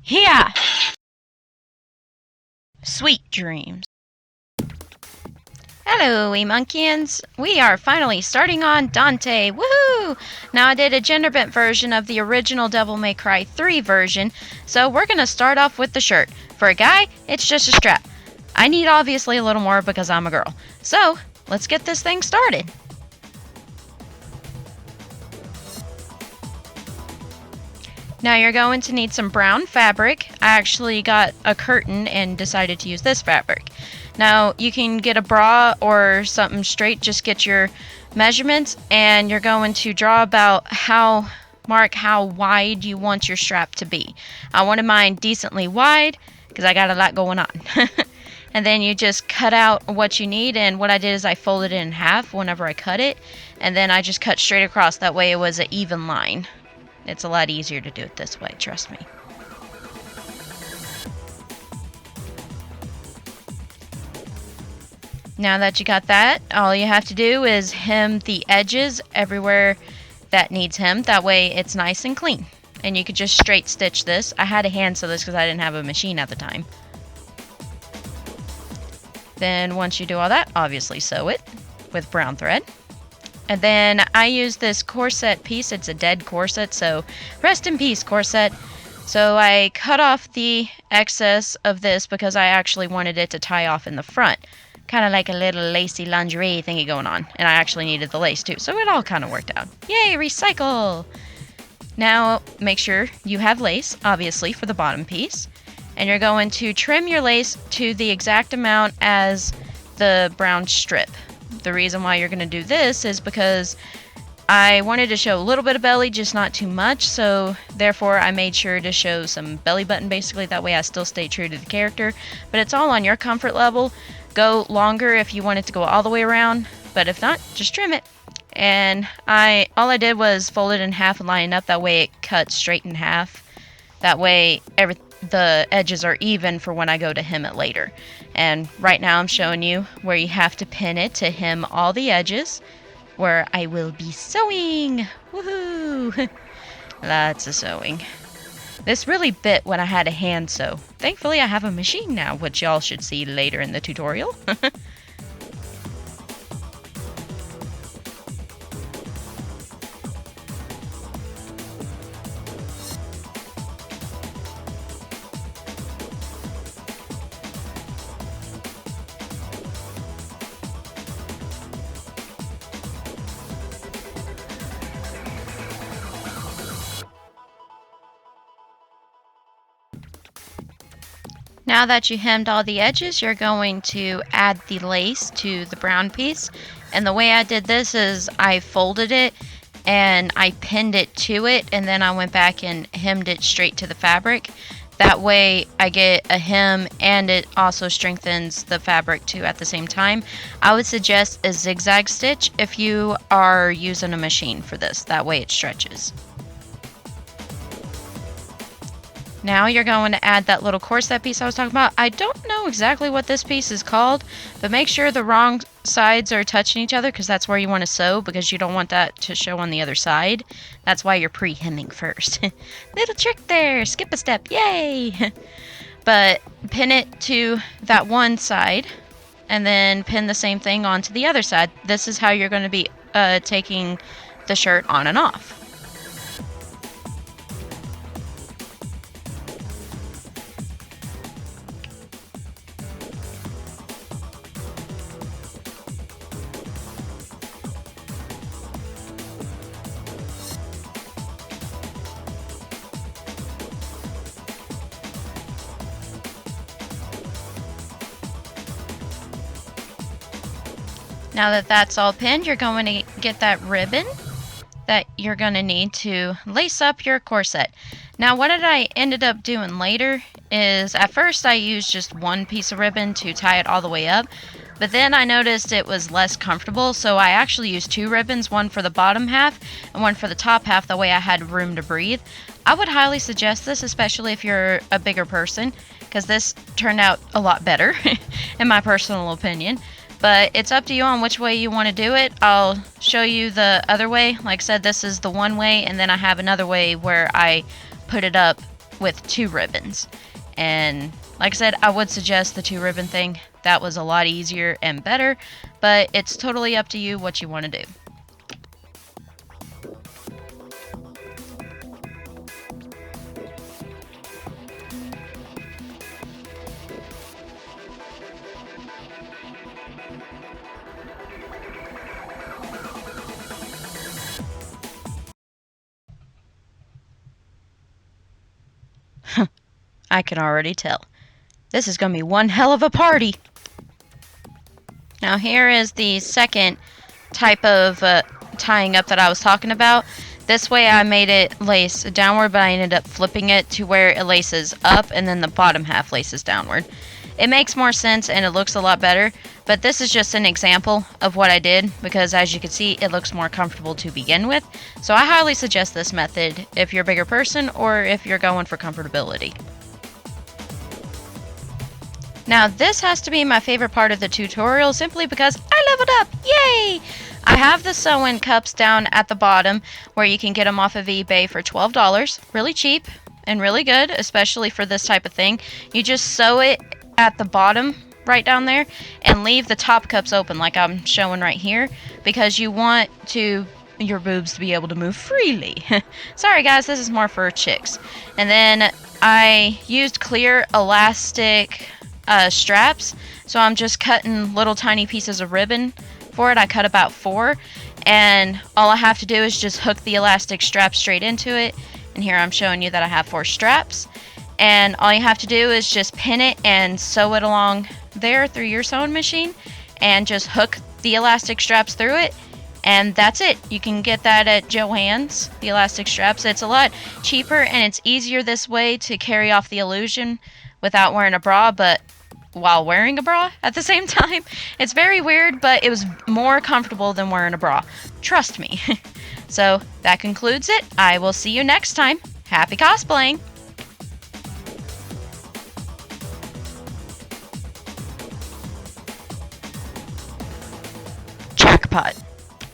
Yeah! Sweet dreams. Hello, Monkeans. We are finally starting on Dante. Woohoo! Now I did a gender bent version of the original Devil May Cry 3 version, so we're gonna start off with the shirt. For a guy, it's just a strap. I need obviously a little more because I'm a girl. So, let's get this thing started. Now you're going to need some brown fabric. I actually got a curtain and decided to use this fabric. Now you can get a bra or something straight, just get your measurements, and you're going to draw about mark how wide you want your strap to be. I wanted mine decently wide because I got a lot going on. And then you just cut out what you need, and what I did is I folded it in half whenever I cut it, and then I just cut straight across. That way it was an even line. It's a lot easier to do it this way, trust me. Now that you got that, all you have to do is hem the edges everywhere that needs hem. That way it's nice and clean. And you could just straight stitch this. I had to hand sew this because I didn't have a machine at the time. Then once you do all that, obviously sew it with brown thread. And then I use this corset piece. It's a dead corset, so rest in peace, corset. So I cut off the excess of this because I actually wanted it to tie off in the front. Kind of like a little lacy lingerie thingy going on. And I actually needed the lace too, so it all kind of worked out. Yay, recycle! Now make sure you have lace, obviously, for the bottom piece. And you're going to trim your lace to the exact amount as the brown strip. The reason why you're going to do this is because I wanted to show a little bit of belly, just not too much, so therefore I made sure to show some belly button basically, that way I still stay true to the character. But it's all on your comfort level. Go longer if you want it to go all the way around, but if not, just trim it. And all I did was fold it in half and line it up, that way it cuts straight in half. That way the edges are even for when I go to hem it later. And right now I'm showing you where you have to pin it to hem all the edges, where I will be sewing. Woohoo! Lots of sewing. This really bit when I had a hand sew. Thankfully I have a machine now, which y'all should see later in the tutorial. Now that you hemmed all the edges, you're going to add the lace to the brown piece. And the way I did this is I folded it and I pinned it to it, and then I went back and hemmed it straight to the fabric. That way I get a hem and it also strengthens the fabric too at the same time. I would suggest a zigzag stitch if you are using a machine for this. That way it stretches. Now you're going to add that little corset piece I was talking about. I don't know exactly what this piece is called, but make sure the wrong sides are touching each other because that's where you want to sew, because you don't want that to show on the other side. That's why you're pre-hemming first. Little trick there, skip a step, yay! But pin it to that one side and then pin the same thing onto the other side. This is how you're going to be taking the shirt on and off. Now that that's all pinned, you're going to get that ribbon that you're going to need to lace up your corset. Now what I ended up doing later is, at first I used just one piece of ribbon to tie it all the way up, but then I noticed it was less comfortable, so I actually used two ribbons, one for the bottom half and one for the top half, that way I had room to breathe. I would highly suggest this, especially if you're a bigger person, because this turned out a lot better in my personal opinion. but it's up to you on which way you want to do it. I'll show you the other way. Like I said, this is the one way, and then I have another way where I put it up with 2 ribbons. And like I said, I would suggest the 2 ribbon thing. That was a lot easier and better, but it's totally up to you what you want to do. I can already tell. This is going to be one hell of a party. Now here is the second type of tying up that I was talking about. This way I made it lace downward, but I ended up flipping it to where it laces up and then the bottom half laces downward. It makes more sense and it looks a lot better, but this is just an example of what I did because as you can see, it looks more comfortable to begin with. So I highly suggest this method if you're a bigger person or if you're going for comfortability. Now this has to be my favorite part of the tutorial simply because I leveled up, yay! I have the sew-in cups down at the bottom where you can get them off of eBay for $12. Really cheap and really good, especially for this type of thing. You just sew it at the bottom right down there and leave the top cups open like I'm showing right here because you want your boobs to be able to move freely. Sorry guys, this is more for chicks. And then I used clear elastic straps, so I'm just cutting little tiny pieces of ribbon for it. I cut about 4, and all I have to do is just hook the elastic strap straight into it. And here I'm showing you that I have 4 straps, and all you have to do is just pin it and sew it along there through your sewing machine and just hook the elastic straps through it, and that's it. You can get that at Joann's, the elastic straps. It's a lot cheaper and it's easier this way to carry off the illusion without wearing a bra, but while wearing a bra at the same time. It's very weird, but it was more comfortable than wearing a bra. Trust me. So that concludes it. I will see you next time. Happy cosplaying! Jackpot.